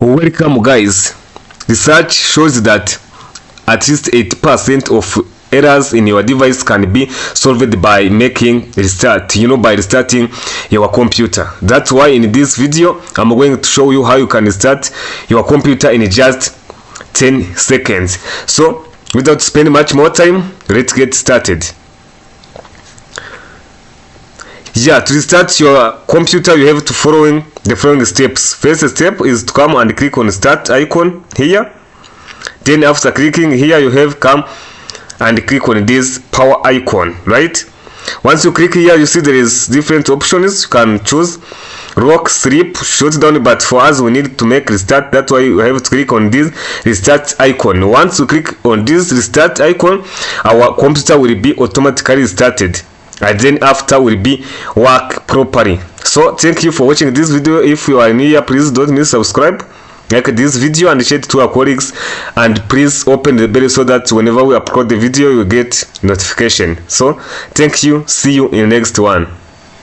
Welcome guys. Research shows that at least 80% of errors in your device can be solved by making restart, by restarting your computer. That's why in this video I'm going to show you how you can restart your computer in just 10 seconds. So without spending much more time, let's get started. To restart your computer, you have to following the following steps. First step is to come and click on start icon here. Then after clicking here, you have come and click on this power icon, right? Once you click here, you see there is different options. You can choose lock, sleep, shutdown, but for us we need to make restart. That's why you have to click on this restart icon. Once you click on this restart icon, our computer will be automatically restarted, and then after will be work properly. So thank you for watching this video. If you are new here, please don't miss subscribe, like this video and share it to our colleagues, and please open the bell so that whenever we upload the video you get notification. So thank you, see you in the next one.